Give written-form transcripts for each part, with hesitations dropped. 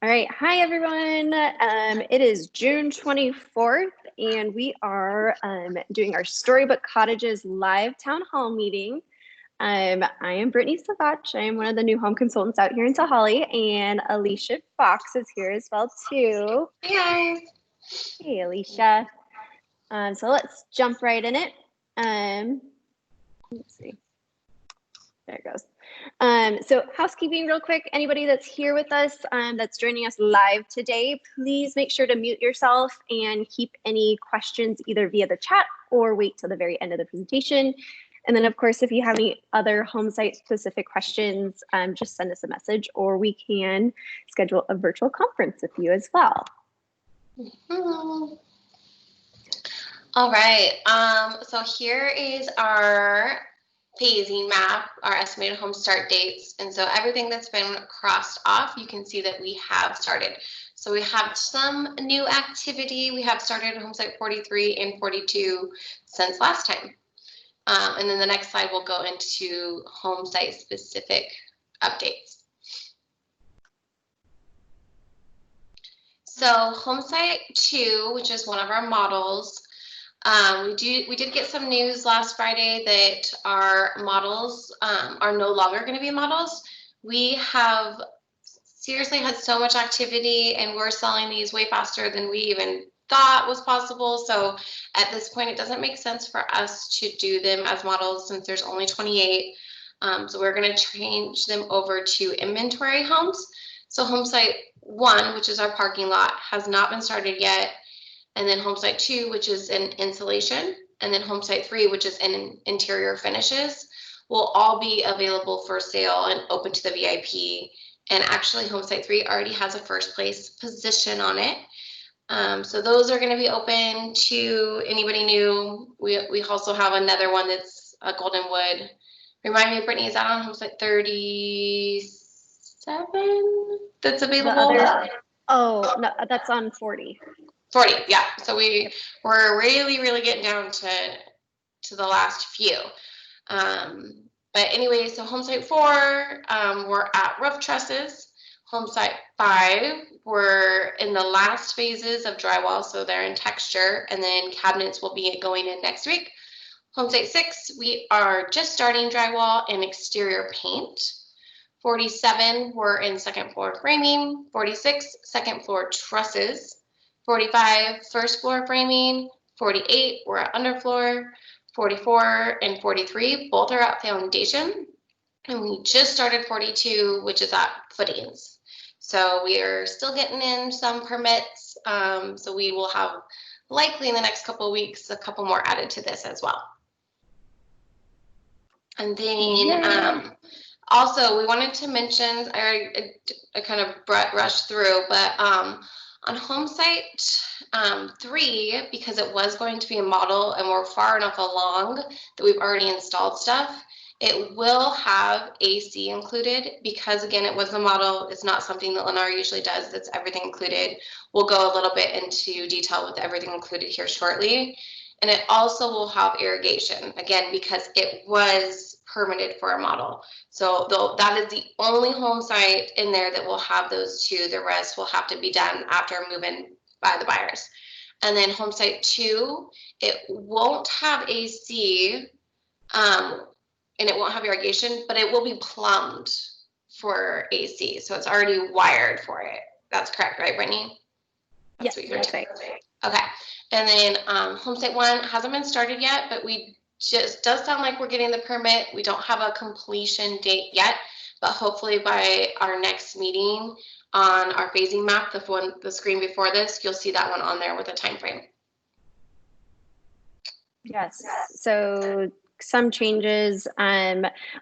All right. Hi, everyone. It is June 24th, and we are doing our Storybook Cottages live town hall meeting. I am Brittany Savach. I am one of the new home consultants out here in Tehaleh, and Alicia Fox is here as well, too. Hey, Hey, Alicia. So let's jump right in it. Let's see. There it goes. So housekeeping real quick, anybody that's here with us, that's joining us live today, please make sure to mute yourself and keep any questions either via the chat or wait till the very end of the presentation. And then of course, if you have any other home site specific questions, just send us a message or we can schedule a virtual conference with you as well. All right, so here is our phasing map, our estimated home start dates. And so everything that's been crossed off, you can see that we have started. So we have some new activity. We have started home site 43 and 42 since last time. And then the next slide will go into home site specific updates. So home site 2, which is one of our models, we did get some news last Friday that our models are no longer going to be models. We have seriously had so much activity and we're selling these way faster than we even thought was possible. So at this point, it doesn't make sense for us to do them as models since there's only 28. So we're going to change them over to inventory homes. So home site 1, which is our parking lot, has not been started yet. And then home site 2, which is in insulation, and then home site 3, which is in interior finishes, will all be available for sale and open to the VIP. And actually home site 3 already has a first place position on it. So those are going to be open to anybody new. We also have another one that's a golden wood. Remind me, Brittany, is that on home site 37 that's available? Oh, no, that's on 40. 40, yeah. So we're really getting down to the last few. But anyway, so home site 4, we're at roof trusses. Home site 5, we're in the last phases of drywall, so they're in texture, and then cabinets will be going in next week. Home site 6, we are just starting drywall and exterior paint. 47, we're in second floor framing. 46, second floor trusses. 45, first floor framing. 48, we're at underfloor. 44 and 43, both are at foundation. And we just started 42, which is at footings. So we are still getting in some permits. So we will have likely in the next couple of weeks, a couple more added to this as well. And then also we wanted to mention, I kind of rushed through, but on home site 3, because it was going to be a model and we're far enough along that we've already installed stuff, it will have AC included because, again, it was a model. It's not something that Lennar usually does. That's everything included. We'll go a little bit into detail with everything included here shortly. And it also will have irrigation, again, because it was permitted for a model. So that is the only home site in there that will have those 2. The rest will have to be done after move-in by the buyers. And then home site 2, it won't have AC, and it won't have irrigation, but it will be plumbed for AC. So it's already wired for it. That's correct, right, Brittany? Yes, that's right. Okay. And then home site 1 hasn't been started yet, but we just does sound like we're getting the permit. We don't have a completion date yet, but hopefully by our next meeting on our phasing map, the screen before this, you'll see that one on there with a time frame. Yes. So some changes.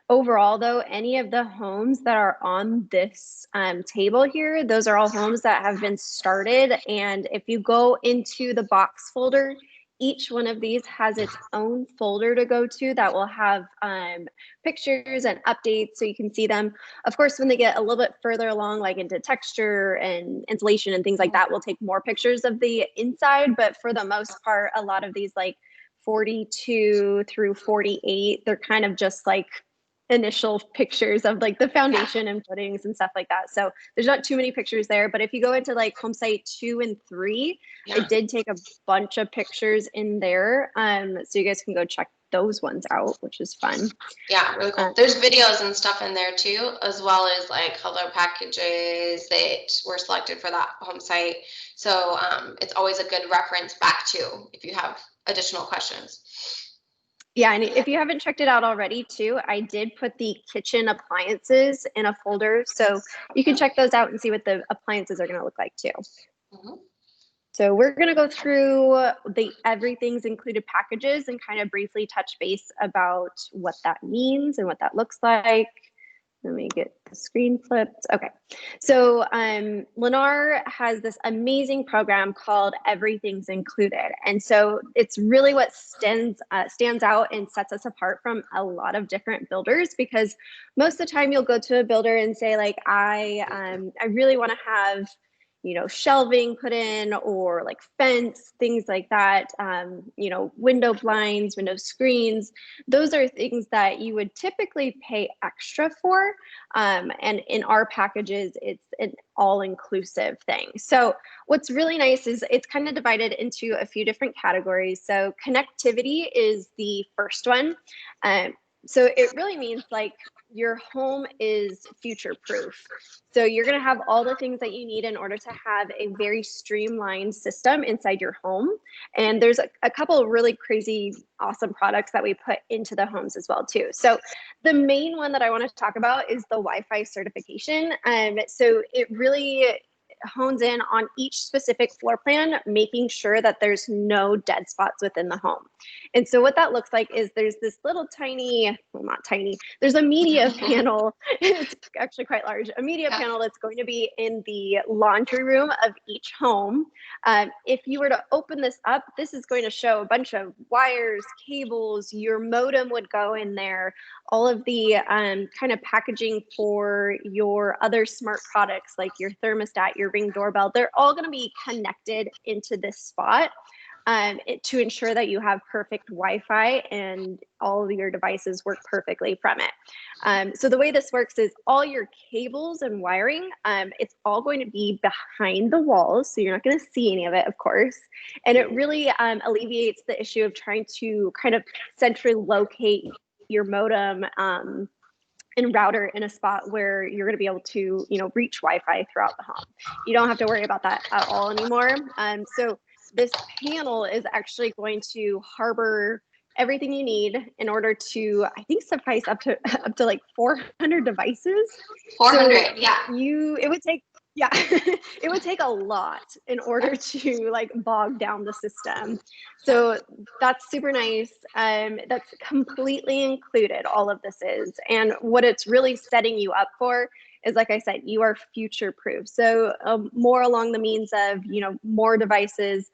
Overall, though, any of the homes that are on this table here, those are all homes that have been started. And if you go into the box folder, each one of these has its own folder to go to that will have pictures and updates so you can see them. Of course, when they get a little bit further along, like into texture and insulation and things like that, we'll take more pictures of the inside. But for the most part, a lot of these like 42 through 48, they're kind of just like initial pictures of like the foundation and footings and stuff like that. So there's not too many pictures there, but if you go into like home site 2 and 3, I did take a bunch of pictures in there. So you guys can go check those ones out, which is fun. Yeah, really cool. There's videos and stuff in there too, as well as like color packages that were selected for that home site. So it's always a good reference back to if you have additional questions. Yeah, and if you haven't checked it out already too, I did put the kitchen appliances in a folder, so you can check those out and see what the appliances are going to look like too. Mm-hmm. So we're going to go through the everything's included packages and kind of briefly touch base about what that means and what that looks like. Let me get the screen flipped. Okay. So Lennar has this amazing program called Everything's Included. And so it's really what stands out and sets us apart from a lot of different builders, because most of the time you'll go to a builder and say like, I really want to have, you know, shelving put in or like fence, things like that, you know, window blinds, window screens. Those are things that you would typically pay extra for. And in our packages, it's an all-inclusive thing. So what's really nice is it's kind of divided into a few different categories. So connectivity is the first one. So it really means like your home is future proof. So you're going to have all the things that you need in order to have a very streamlined system inside your home. And there's a couple of really crazy, awesome products that we put into the homes as well too. So the main one that I want to talk about is the Wi-Fi certification. So it really hones in on each specific floor plan, making sure that there's no dead spots within the home. And so what that looks like is there's this little tiny, well, not tiny, there's a media panel. It's actually quite large, a media panel that's going to be in the laundry room of each home. If you were to open this up, this is going to show a bunch of wires, cables, your modem would go in there, all of the kind of packaging for your other smart products like your thermostat, your Ring doorbell, they're all going to be connected into this spot to ensure that you have perfect Wi-Fi and all of your devices work perfectly from it. So the way this works is all your cables and wiring, it's all going to be behind the walls. So you're not going to see any of it, of course. And it really alleviates the issue of trying to kind of centrally locate your modem and router in a spot where you're going to be able to, you know, reach Wi-Fi throughout the home. You don't have to worry about that at all anymore. So this panel is actually going to harbor everything you need in order to, I think, suffice up to like 400 devices. 400, so yeah. It would take, yeah, it would take a lot in order to like bog down the system. So that's super nice. That's completely included, all of this is. And what it's really setting you up for is, like I said, you are future proof. So more along the means of, you know, more devices,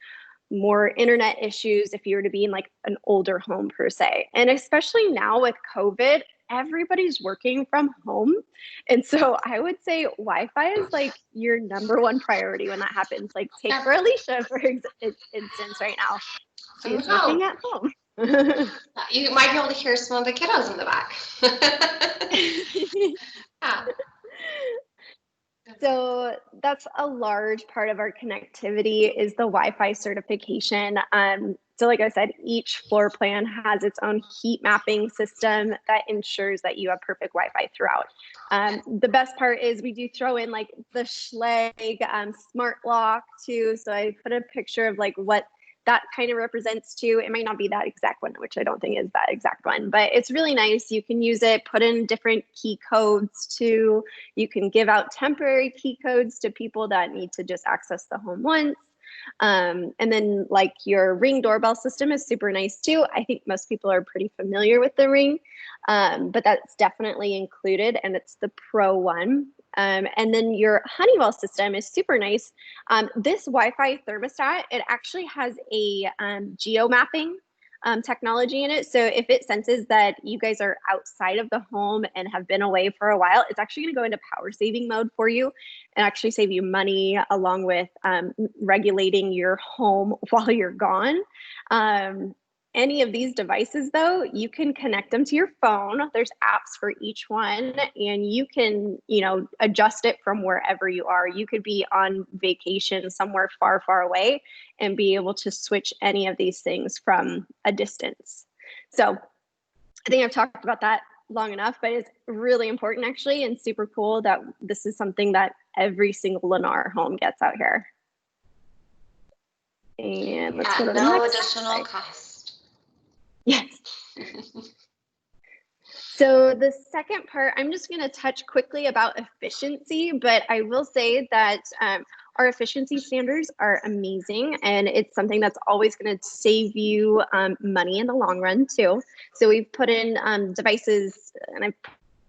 more internet issues if you were to be in like an older home per se. And especially now with COVID, everybody's working from home. And so I would say Wi-Fi is like your number one priority when that happens. Like take for Alicia, for instance, right now. She's working at home. You might be able to hear some of the kiddos in the back. Yeah. So that's a large part of our connectivity is the Wi-Fi certification. So like I said, each floor plan has its own heat mapping system that ensures that you have perfect Wi-Fi throughout. The best part is we do throw in like the Schlage smart lock too. So I put a picture of like what that kind of represents too. It might not be that exact one, which I don't think is that exact one, but it's really nice. You can use it, put in different key codes too. You can give out temporary key codes to people that need to just access the home once. And then like your Ring doorbell system is super nice too. I think most people are pretty familiar with the Ring, but that's definitely included and it's the Pro one. And then your Honeywell system is super nice. This Wi-Fi thermostat, it actually has a geo mapping technology in it. So if it senses that you guys are outside of the home and have been away for a while, it's actually going to go into power saving mode for you and actually save you money along with regulating your home while you're gone. any of these devices, though, you can connect them to your phone. There's apps for each one, and you can, adjust it from wherever you are. You could be on vacation somewhere far, far away and be able to switch any of these things from a distance. So I think I've talked about that long enough, but it's really important actually, and super cool that this is something that every single Lennar home gets out here. And let's go to the no next additional slide. cost. Yes. So the second part, I'm just going to touch quickly about efficiency, but I will say that our efficiency standards are amazing, and it's something that's always going to save you money in the long run too. So we've put in devices, and I've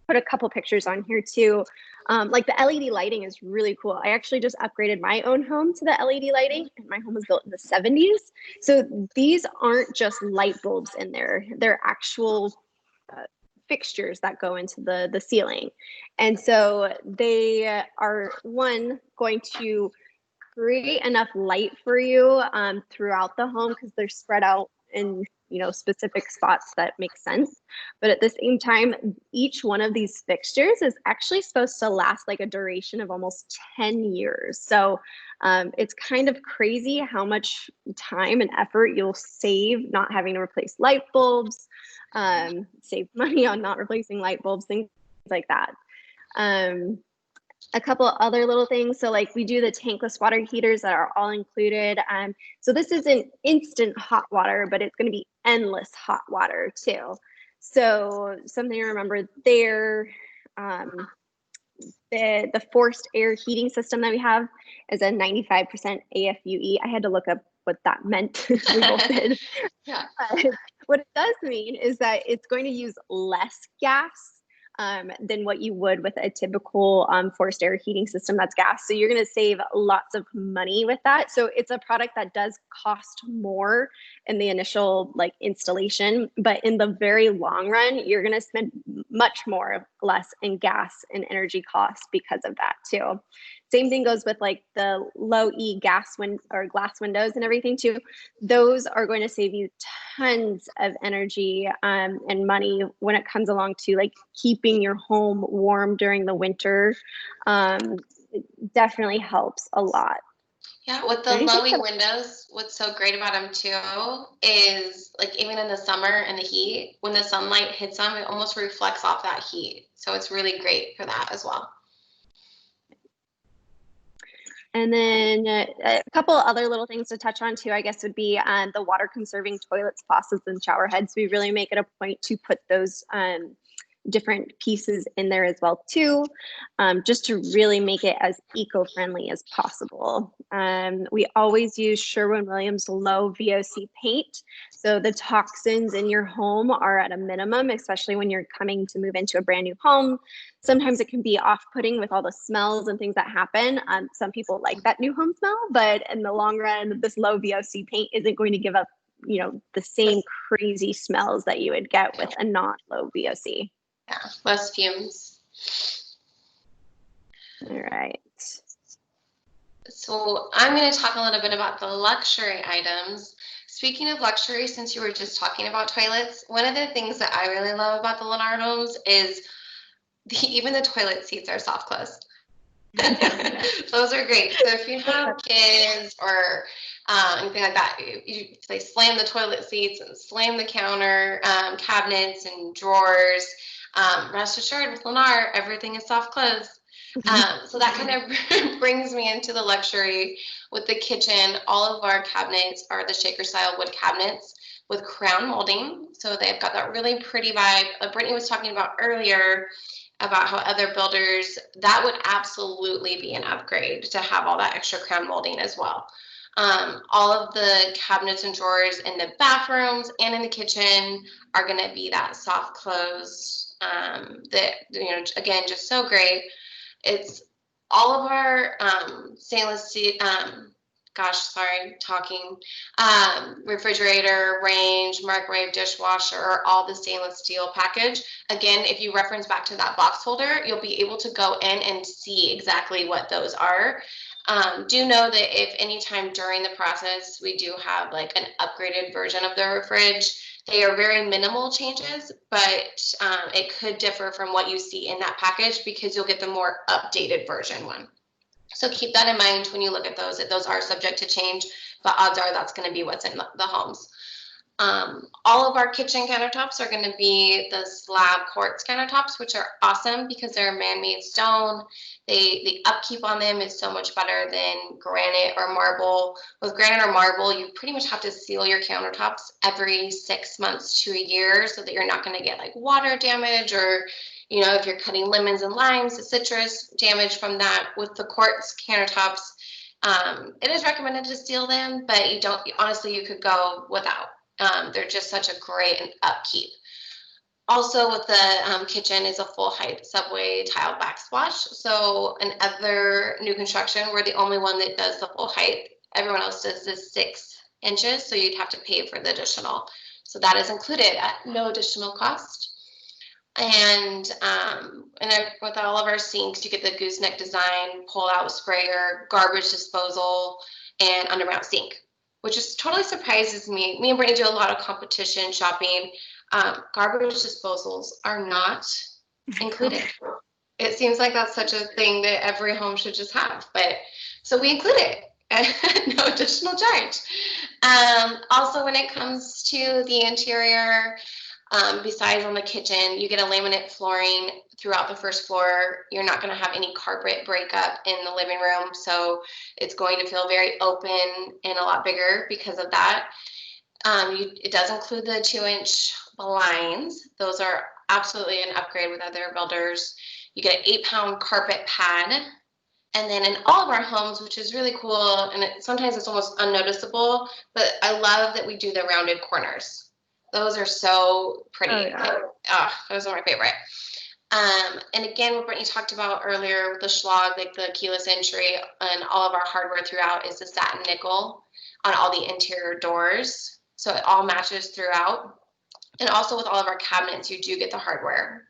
put a couple pictures on here too. Like the LED lighting is really cool. I actually just upgraded my own home to the LED lighting, and my home was built in the 70s. So these aren't just light bulbs in there. They're actual fixtures that go into the ceiling. And so they are, one, going to create enough light for you throughout the home because they're spread out in specific spots that make sense. But at the same time, each one of these fixtures is actually supposed to last like a duration of almost 10 years. So it's kind of crazy how much time and effort you'll save not having to replace light bulbs, save money on not replacing light bulbs, things like that. A couple other little things. So like we do the tankless water heaters that are all included. So this isn't instant hot water, but it's going to be endless hot water too. So something to remember there, the forced air heating system that we have is a 95% AFUE. I had to look up what that meant. We both did. Yeah. What it does mean is that it's going to use less gas than what you would with a typical forced air heating system that's gas. So you're going to save lots of money with that. So it's a product that does cost more in the initial installation, but in the very long run, you're going to spend much less in gas and energy costs because of that too. Same thing goes with the low E glass windows and everything too. Those are going to save you tons of energy and money when it comes along to keeping your home warm during the winter. It definitely helps a lot. Yeah, with the low E windows, what's so great about them too is even in the summer and the heat, when the sunlight hits them, it almost reflects off that heat. So it's really great for that as well. And then a couple other little things to touch on too, I guess, would be the water conserving toilets, faucets, and shower heads. We really make it a point to put those different pieces in there as well too, just to really make it as eco-friendly as possible. We always use Sherwin-Williams low VOC paint. So the toxins in your home are at a minimum, especially when you're coming to move into a brand new home. Sometimes it can be off-putting with all the smells and things that happen. Some people like that new home smell, but in the long run, this low VOC paint isn't going to give up, the same crazy smells that you would get with a non-low VOC. Yeah, less fumes. All right. So I'm going to talk a little bit about the luxury items. Speaking of luxury, since you were just talking about toilets, one of the things that I really love about the Lennar homes is even the toilet seats are soft close. Those are great. So if you have kids or anything like that, they slam the toilet seats and slam the counter cabinets and drawers. Rest assured, with Lennar, everything is soft close. So that kind of brings me into the luxury with the kitchen. All of our cabinets are the shaker style wood cabinets with crown molding. So they've got that really pretty vibe. Brittany was talking about earlier about how other builders, that would absolutely be an upgrade to have all that extra crown molding as well. All of the cabinets and drawers in the bathrooms and in the kitchen are going to be that soft close. That, again, just so great. It's all of our stainless steel, refrigerator, range, microwave, dishwasher, are all the stainless steel package. Again, if you reference back to that box holder, you'll be able to go in and see exactly what those are. Do know that if anytime during the process we do have like an upgraded version of the fridge, they are very minimal changes, but it could differ from what you see in that package because you'll get the more updated version one. So keep that in mind when you look at those, that those are subject to change, but odds are that's going to be what's in the homes. All of our kitchen countertops are going to be the slab quartz countertops, which are awesome because they're man-made stone. The upkeep on them is so much better than granite or marble. With granite or marble, you pretty much have to seal your countertops every 6 months to a year so that you're not going to get like water damage, or if you're cutting lemons and limes, the citrus damage from that. With the quartz countertops, it is recommended to seal them, but honestly, you could go without. They're just such a great upkeep. Also with the kitchen is a full height subway tile backsplash. So in other new construction, we're the only one that does the full height. Everyone else does this 6 inches, so you'd have to pay for the additional. So that is included at no additional cost. And with all of our sinks, you get the gooseneck design, pull-out sprayer, garbage disposal, and undermount sink, which just totally surprises me. Me and Brittany do a lot of competition shopping. Garbage disposals are not included. It seems like that's such a thing that every home should just have, but so we include it at no additional charge. Also, when it comes to the interior, besides on the kitchen, you get a laminate flooring throughout the first floor. You're not going to have any carpet breakup in the living room, so it's going to feel very open and a lot bigger because of that. It does include the 2-inch blinds. Those are absolutely an upgrade with other builders. You get an 8-pound carpet pad. And then in all of our homes, which is really cool, and sometimes it's almost unnoticeable, but I love that we do the rounded corners. Those are so pretty. Oh, yeah. Those are my favorite. And again, what Brittany talked about earlier with the schlag, like the keyless entry, and all of our hardware throughout is the satin nickel on all the interior doors. So it all matches throughout. And also with all of our cabinets, you do get the hardware.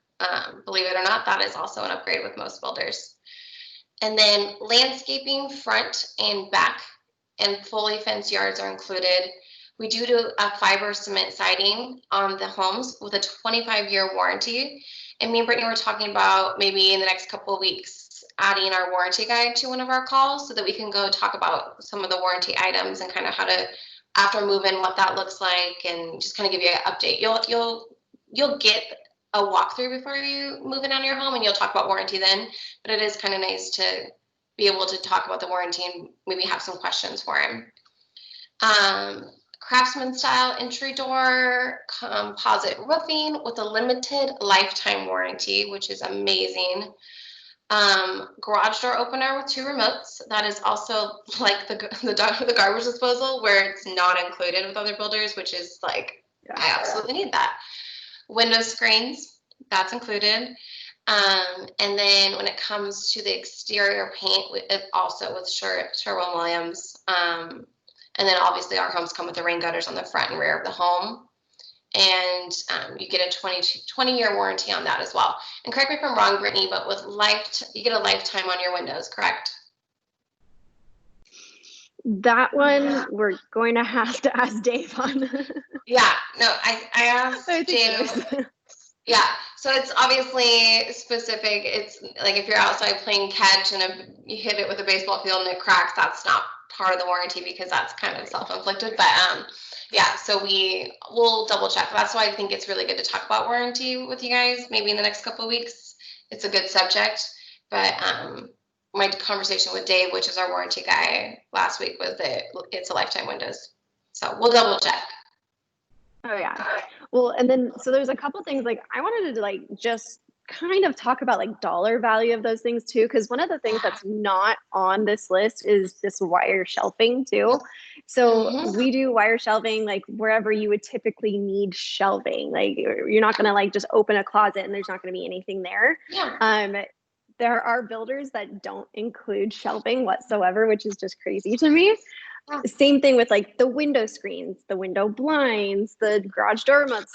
Believe it or not, that is also an upgrade with most builders. And then landscaping, front and back, and fully fenced yards are included. We do a fiber cement siding on the homes with a 25-year warranty. And me and Brittany were talking about maybe in the next couple of weeks adding our warranty guide to one of our calls so that we can go talk about some of the warranty items and kind of how to, after move-in, what that looks like, and just kind of give you an update. You'll get a walkthrough before you move in on your home, and you'll talk about warranty then. But it is kind of nice to be able to talk about the warranty and maybe have some questions for him. Craftsman style entry door, composite roofing with a limited lifetime warranty, which is amazing. Garage door opener with 2 remotes. That is also like the garbage disposal, where it's not included with other builders, which is like, I absolutely need that. Window screens, that's included. And then when it comes to the exterior paint, also with Sherwin-Williams. And then obviously our homes come with the rain gutters on the front and rear of the home. And you get a 20-year warranty on that as well. And correct me if I'm wrong, Brittany, but with you get a lifetime on your windows, correct? That one we're going to have to ask Dave on. Yeah, no, I asked Dave. Yeah, so it's obviously specific. It's like if you're outside playing catch and you hit it with a baseball field and it cracks, that's not part of the warranty because that's kind of self-inflicted. But yeah, so we'll double check. That's why I think it's really good to talk about warranty with you guys maybe in the next couple of weeks. It's a good subject. But my conversation with Dave, which is our warranty guy last week, was that it's a lifetime windows. So we'll double check. Oh yeah. Well, and then so there's a couple things like I wanted to like just kind of talk about like dollar value of those things too, because one of the things that's not on this list is this wire shelving too. So we do wire shelving like wherever you would typically need shelving. Like you're not gonna like just open a closet and there's not gonna be anything there. Yeah. There are builders that don't include shelving whatsoever, which is just crazy to me. Same thing with like the window screens, the window blinds, the garage door remotes,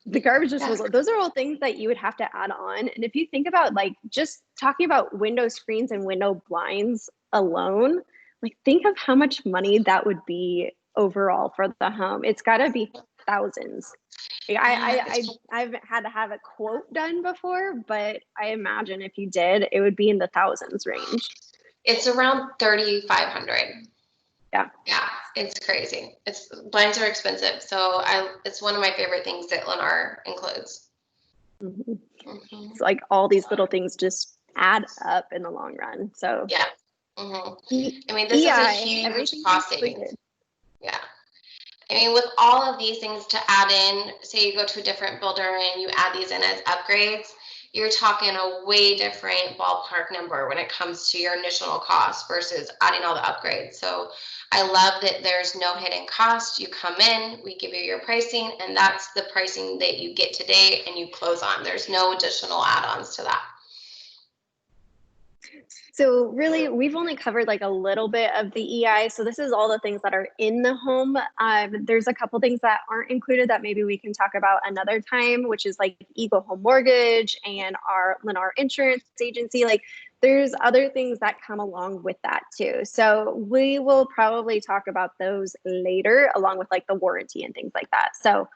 the garbage disposal. Those are all things that you would have to add on. And if you think about like just talking about window screens and window blinds alone, like think of how much money that would be overall for the home. It's got to be thousands. Like, I haven't had to have a quote done before, but I imagine if you did, it would be in the thousands range. It's around 3,500. Yeah. Yeah, it's crazy. Blinds are expensive, so it's one of my favorite things that Lennar includes. Mm-hmm. Mm-hmm. It's like all these little things just add up in the long run. So yeah. Mm-hmm. I mean, this is a huge cost savings. Yeah. I mean, with all of these things to add in, say you go to a different builder and you add these in as upgrades, you're talking a way different ballpark number when it comes to your initial cost versus adding all the upgrades. So I love that there's no hidden cost. You come in, we give you your pricing, and that's the pricing that you get today and you close on. There's no additional add-ons to that. So really, we've only covered like a little bit of the EI. So this is all the things that are in the home. There's a couple things that aren't included that maybe we can talk about another time, which is like Eagle Home Mortgage and our Lennar Insurance Agency. Like there's other things that come along with that too. So we will probably talk about those later, along with like the warranty and things like that. So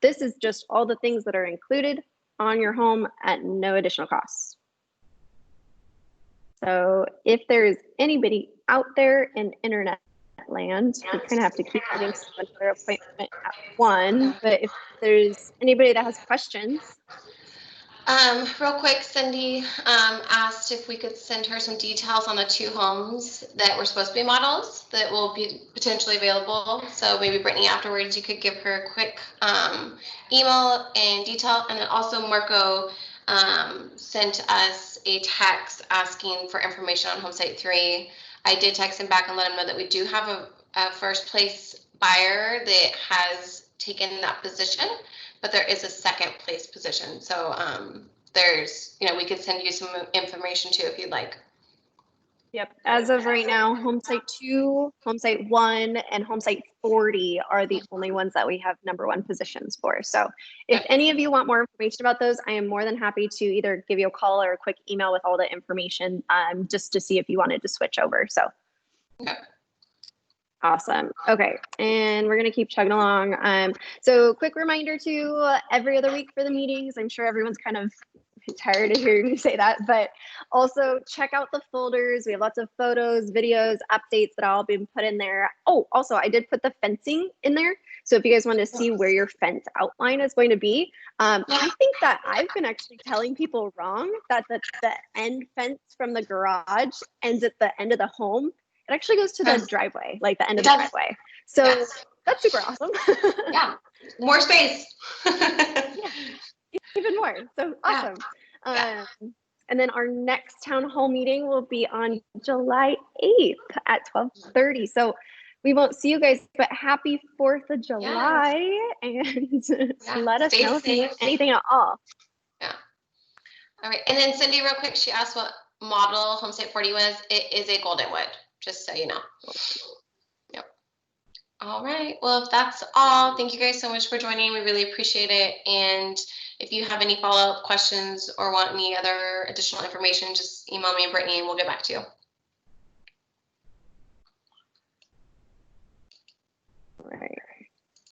this is just all the things that are included on your home at no additional costs. So if there's anybody out there in internet land, we kind of have to keep getting someone for appointment at 1. But if there's anybody that has questions. Real quick, Cindy asked if we could send her some details on the 2 homes that were supposed to be models that will be potentially available. So maybe Brittany, afterwards, you could give her a quick email and detail. And then also Marco sent us a text asking for information on home site 3. I did text him back and let him know that we do have a first place buyer that has taken that position, but there is a second place position. So there's, we could send you some information too if you'd like. Yep. As of right now, home site 2, home site 1, and home site 40 are the only ones that we have number 1 positions for. So if any of you want more information about those, I am more than happy to either give you a call or a quick email with all the information just to see if you wanted to switch over. So awesome. Okay. And we're going to keep chugging along. So quick reminder to every other week for the meetings. I'm sure everyone's kind of tired of hearing me say that, but also check out the folders. We have lots of photos, videos, updates that all been put in there. Oh, also I did put the fencing in there. So if you guys want to see where your fence outline is going to be, I think that I've been actually telling people wrong that the end fence from the garage ends at the end of the home. It actually goes to the driveway, like the end of the driveway. So that's super awesome. Yeah, more space. Yeah, even more. So awesome. And then our next town hall meeting will be on July 8th at 12:30. So we won't see you guys, but happy 4th of July. And let us know if you need anything at all. Yeah. All right. And then Cindy, real quick, she asked what model home site 40 was. It is a golden wood, just so you know. Yep. All right. Well, if that's all, thank you guys so much for joining. We really appreciate it. And if you have any follow-up questions or want any other additional information, just email me and Brittany and we'll get back to you.